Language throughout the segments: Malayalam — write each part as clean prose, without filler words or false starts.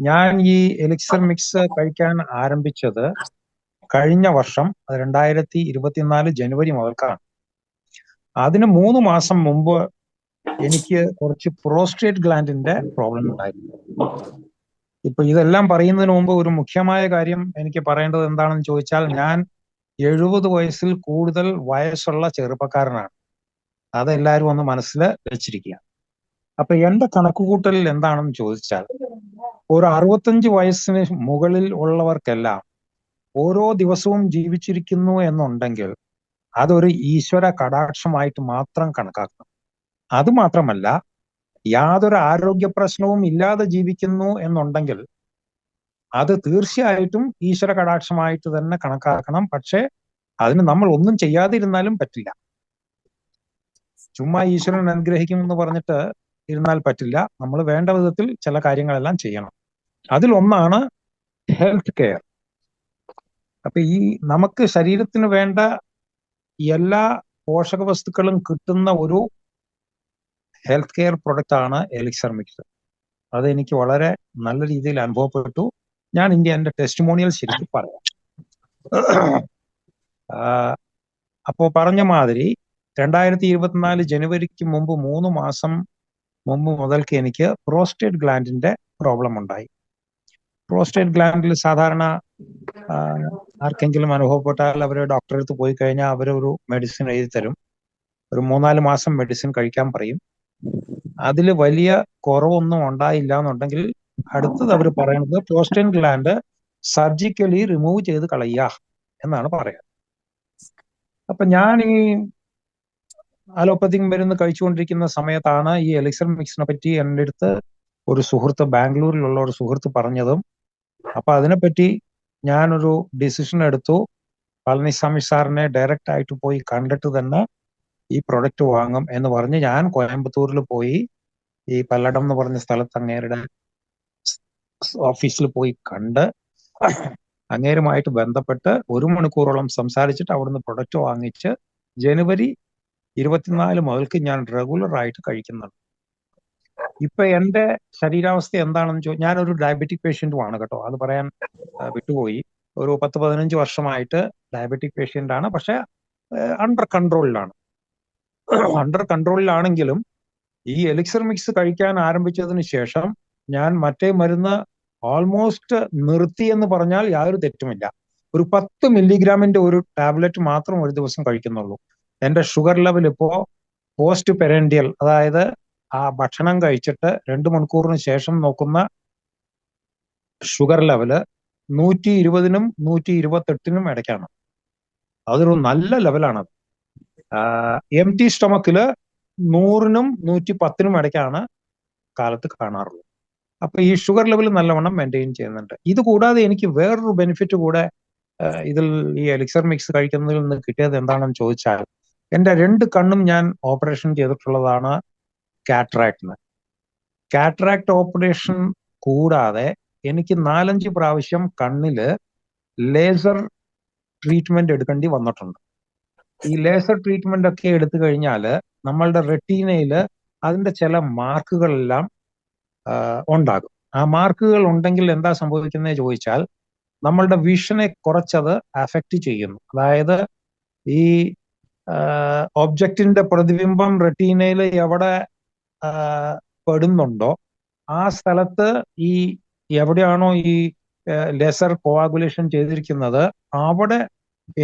ഞാൻ ഈ എലിക്സർ മിക്സ് കഴിക്കാൻ ആരംഭിച്ചത് കഴിഞ്ഞ വർഷം 2024 ജനുവരി മുതൽക്കാണ്. അതിന് 3 മാസം മുമ്പ് എനിക്ക് കുറച്ച് പ്രോസ്റ്റേറ്റ് ഗ്ലാൻഡിന്റെ പ്രോബ്ലം ഉണ്ടായിരുന്നു. ഇപ്പൊ ഇതെല്ലാം പറയുന്നതിന് മുമ്പ് ഒരു മുഖ്യമായ കാര്യം എനിക്ക് പറയേണ്ടത് എന്താണെന്ന് ചോദിച്ചാൽ, ഞാൻ 70 വയസ്സിൽ കൂടുതൽ വയസ്സുള്ള ചെറുപ്പക്കാരനാണ്. അതെല്ലാവരും ഒന്ന് മനസ്സിൽ വെച്ചിരിക്കുക. അപ്പൊ എന്റെ കണക്കുകൂട്ടലിൽ എന്താണെന്ന് ചോദിച്ചാൽ, ഒരു 65 വയസ്സിന് മുകളിൽ ഉള്ളവർക്കെല്ലാം ഓരോ ദിവസവും ജീവിച്ചിരിക്കുന്നു എന്നുണ്ടെങ്കിൽ അതൊരു ഈശ്വര കടാക്ഷമായിട്ട് മാത്രം കണക്കാക്കണം. അത് മാത്രമല്ല, യാതൊരു ആരോഗ്യ പ്രശ്നവും ഇല്ലാതെ ജീവിക്കുന്നു എന്നുണ്ടെങ്കിൽ അത് തീർച്ചയായിട്ടും ഈശ്വര കടാക്ഷമായിട്ട് തന്നെ കണക്കാക്കണം. പക്ഷേ അതിന് നമ്മൾ ഒന്നും ചെയ്യാതിരുന്നാലും പറ്റില്ല. ചുമ്മാ ഈശ്വരൻ അനുഗ്രഹിക്കുമെന്ന് പറഞ്ഞിട്ട് ഇരുന്നാൽ പറ്റില്ല. നമ്മൾ വേണ്ട വിധത്തിൽ ചില കാര്യങ്ങളെല്ലാം ചെയ്യണം. അതിലൊന്നാണ് ഹെൽത്ത് കെയർ. അപ്പൊ ഈ നമുക്ക് ശരീരത്തിന് വേണ്ട എല്ലാ പോഷക വസ്തുക്കളും കിട്ടുന്ന ഒരു ഹെൽത്ത് കെയർ പ്രൊഡക്റ്റ് ആണ് എലിക്സർ മിക്സ്. അത് എനിക്ക് വളരെ നല്ല രീതിയിൽ അനുഭവപ്പെട്ടു. ഞാൻ എന്റെ ടെസ്റ്റിമോണിയൽ ശരിക്കും പറയാം. അപ്പോ പറഞ്ഞ മാതിരി 2024 ജനുവരിക്ക് മുമ്പ് 3 മാസം മുമ്പ് മുതൽക്ക് എനിക്ക് പ്രോസ്റ്റേറ്റ് ഗ്ലാൻഡിന്റെ പ്രോബ്ലം ഉണ്ടായി. പ്രോസ്റ്റേറ്റ് ഗ്ലാൻഡിൽ സാധാരണ ആർക്കെങ്കിലും അനുഭവപ്പെട്ടാൽ അവർ ഡോക്ടറെ അടുത്ത് പോയി കഴിഞ്ഞാൽ അവർ ഒരു മെഡിസിൻ എഴുതി തരും. ഒരു 3-4 മാസം മെഡിസിൻ കഴിക്കാൻ പറയും. അതിൽ വലിയ കുറവൊന്നും ഉണ്ടായില്ല എന്നുണ്ടെങ്കിൽ അടുത്തത് അവർ പറയുന്നത് പ്രോസ്റ്റേറ്റ് ഗ്ലാൻഡ് സർജിക്കലി റിമൂവ് ചെയ്ത് കളയുക എന്നാണ് പറയുക. അപ്പൊ ഞാൻ ഈ അലോപ്പതിക് മരുന്ന് കഴിച്ചുകൊണ്ടിരിക്കുന്ന സമയത്താണ് ഈ എലിക്സർ മിക്സിനെ പറ്റി എൻ്റെ അടുത്ത് ഒരു സുഹൃത്ത്, ബാംഗ്ലൂരിലുള്ള ഒരു സുഹൃത്ത് പറഞ്ഞതും. അപ്പൊ അതിനെപ്പറ്റി ഞാനൊരു ഡിസിഷൻ എടുത്തു. പളനിസ്വാമി സാറിനെ ഡയറക്റ്റ് ആയിട്ട് പോയി കണ്ടിട്ട് തന്നെ ഈ പ്രൊഡക്റ്റ് വാങ്ങും എന്ന് പറഞ്ഞ് ഞാൻ കോയമ്പത്തൂരിൽ പോയി ഈ പല്ലടം എന്ന് പറഞ്ഞ സ്ഥലത്ത് അങ്ങേരുടെ ഓഫീസിൽ പോയി കണ്ട് അങ്ങേരുമായിട്ട് ബന്ധപ്പെട്ട് 1 മണിക്കൂറോളം സംസാരിച്ചിട്ട് അവിടുന്ന് പ്രൊഡക്റ്റ് വാങ്ങിച്ച് ജനുവരി 24 മുതൽക്ക് ഞാൻ റെഗുലർ ആയിട്ട് കഴിക്കുന്നുണ്ട്. ഇപ്പൊ എന്റെ ശരീരാവസ്ഥ എന്താണെന്ന് ചോദിച്ചാൽ, ഞാനൊരു ഡയബറ്റിക് പേഷ്യന്റുമാണ് കേട്ടോ, അത് പറയാൻ വിട്ടുപോയി. ഒരു 10-15 വർഷമായിട്ട് ഡയബറ്റിക് പേഷ്യന്റ് ആണ്. പക്ഷെ അണ്ടർ കൺട്രോളിലാണ്. അണ്ടർ കൺട്രോളിലാണെങ്കിലും ഈ എലിക്സർ മിക്സ് കഴിക്കാൻ ആരംഭിച്ചതിന് ശേഷം ഞാൻ മറ്റേ മരുന്ന് ഓൾമോസ്റ്റ് നിർത്തി എന്ന് പറഞ്ഞാൽ യാതൊരു തെറ്റുമില്ല. ഒരു 10 മില്ലിഗ്രാമിന്റെ ഒരു ടാബ്ലറ്റ് മാത്രം ഒരു ദിവസം കഴിക്കുന്നുള്ളൂ. എന്റെ ഷുഗർ ലെവൽ ഇപ്പോ പോസ്റ്റ് പെരൻഡിയൽ, അതായത് ആ ഭക്ഷണം കഴിച്ചിട്ട് 2 മണിക്കൂറിന് ശേഷം നോക്കുന്ന ഷുഗർ ലെവല് 120-നും 128-നും ഇടയ്ക്കാണ്. അതൊരു നല്ല ലെവലാണ്. എം ടി സ്റ്റൊമക്കില് 100-നും 110-നും ഇടയ്ക്കാണ് കാലത്ത് കാണാറുള്ളത്. അപ്പൊ ഈ ഷുഗർ ലെവൽ നല്ലവണ്ണം മെയിൻറ്റെയിൻ ചെയ്യുന്നുണ്ട്. ഇത് കൂടാതെ എനിക്ക് വേറൊരു ബെനിഫിറ്റ് കൂടെ ഇതിൽ ഈ എലിക്സർ മിക്സ് കഴിക്കുന്നതിൽ നിന്ന് കിട്ടിയത് എന്താണെന്ന് ചോദിച്ചാൽ, എന്റെ 2 കണ്ണും ഞാൻ ഓപ്പറേഷൻ ചെയ്തിട്ടുള്ളതാണ് കാറ്ററാക്ടിന്. കാറ്ററാക്ട് ഓപ്പറേഷൻ കൂടാതെ എനിക്ക് 4-5 പ്രാവശ്യം കണ്ണില് ലേസർ ട്രീറ്റ്മെന്റ് എടുക്കേണ്ടി വന്നിട്ടുണ്ട്. ഈ ലേസർ ട്രീറ്റ്മെന്റ് ഒക്കെ എടുത്തു കഴിഞ്ഞാൽ നമ്മളുടെ റെറ്റീനയില് അതിന്റെ ചില മാർക്കുകളെല്ലാം ഉണ്ടാകും. ആ മാർക്കുകൾ ഉണ്ടെങ്കിൽ എന്താ സംഭവിക്കുന്നത് ചോദിച്ചാൽ, നമ്മളുടെ വിഷനെ കുറച്ചത് അഫക്റ്റ് ചെയ്യുന്നു. അതായത് ഈ ഒബ്ജക്റ്റിന്റെ പ്രതിബിംബം റെറ്റീനയിൽ എവിടെ പെടുന്നുണ്ടോ ആ സ്ഥലത്ത് ഈ എവിടെയാണോ ഈ ലേസർ കോആഗുലേഷൻ ചെയ്തിരിക്കുന്നത് അവിടെ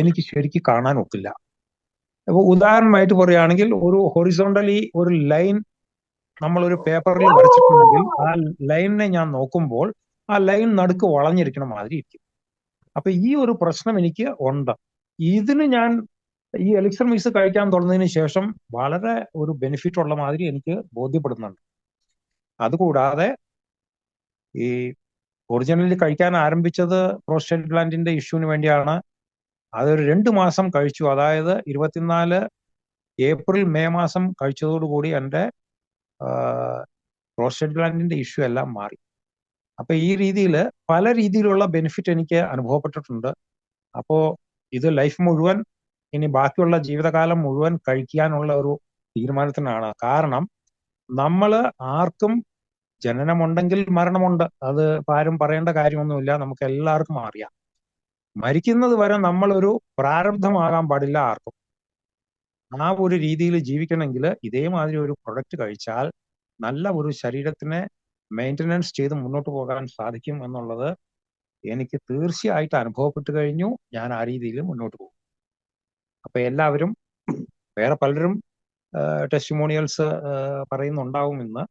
എനിക്ക് ശരിക്കും കാണാൻ ഒക്കില്ല. അപ്പൊ ഉദാഹരണമായിട്ട് പറയുകയാണെങ്കിൽ, ഒരു ഹൊറിസോണ്ടലി ഒരു ലൈൻ നമ്മളൊരു പേപ്പറിൽ വരച്ചിട്ടുണ്ടെങ്കിൽ ആ ലൈനിനെ ഞാൻ നോക്കുമ്പോൾ ആ ലൈൻ നടുക്ക് വളഞ്ഞിരിക്കണ മാതിരി ഇരിക്കും. അപ്പൊ ഈ ഒരു പ്രശ്നം എനിക്ക് ഉണ്ട്. ഇതിന് ഞാൻ ഈ എലിക്സർ മിക്സ് കഴിക്കാൻ തുടങ്ങിയതിന് ശേഷം വളരെ ഒരു ബെനിഫിറ്റ് ഉള്ള മാതിരി എനിക്ക് ബോധ്യപ്പെടുന്നുണ്ട്. അതുകൂടാതെ ഈ ഒറിജിനലി കഴിക്കാൻ ആരംഭിച്ചത് പ്രോസ്റ്റേറ്റ് ഗ്ലാൻഡിന്റെ ഇഷ്യൂവിന് വേണ്ടിയാണ്. അതൊരു 2 മാസം കഴിച്ചു. അതായത് 24 ഏപ്രിൽ മെയ് മാസം കഴിച്ചതോടുകൂടി എൻ്റെ പ്രോസ്റ്റേറ്റ് ഗ്ലാൻഡിന്റെ ഇഷ്യൂ എല്ലാം മാറി. അപ്പൊ ഈ രീതിയിൽ പല രീതിയിലുള്ള ബെനിഫിറ്റ് എനിക്ക് അനുഭവപ്പെട്ടിട്ടുണ്ട്. അപ്പോ ഇത് ലൈഫ് മുഴുവൻ, ഇനി ബാക്കിയുള്ള ജീവിതകാലം മുഴുവൻ കഴിക്കാനുള്ള ഒരു തീരുമാനത്തിനാണ്. കാരണം നമ്മൾ ആർക്കും ജനനമുണ്ടെങ്കിൽ മരണമുണ്ട്. അത് ആരും പറയേണ്ട കാര്യമൊന്നുമില്ല, നമുക്ക് എല്ലാവർക്കും അറിയാം. മരിക്കുന്നത് വരെ നമ്മളൊരു പ്രാരബ്ധമാകാൻ പാടില്ല ആർക്കും. ആ ഒരു രീതിയിൽ ജീവിക്കണമെങ്കിൽ ഇതേമാതിരി ഒരു പ്രൊഡക്റ്റ് കഴിച്ചാൽ നല്ല ഒരു ശരീരത്തിനെ മെയിൻ്റനൻസ് ചെയ്ത് മുന്നോട്ട് പോകാൻ സാധിക്കും എന്നുള്ളത് എനിക്ക് തീർച്ചയായിട്ട് അനുഭവപ്പെട്ടു കഴിഞ്ഞു. ഞാൻ ആ രീതിയിൽ മുന്നോട്ട് പോകും. അപ്പൊ എല്ലാവരും, വേറെ പലരും ടെസ്റ്റിമോണിയൽസ് പറയുന്നുണ്ടാവും ഇന്ന്.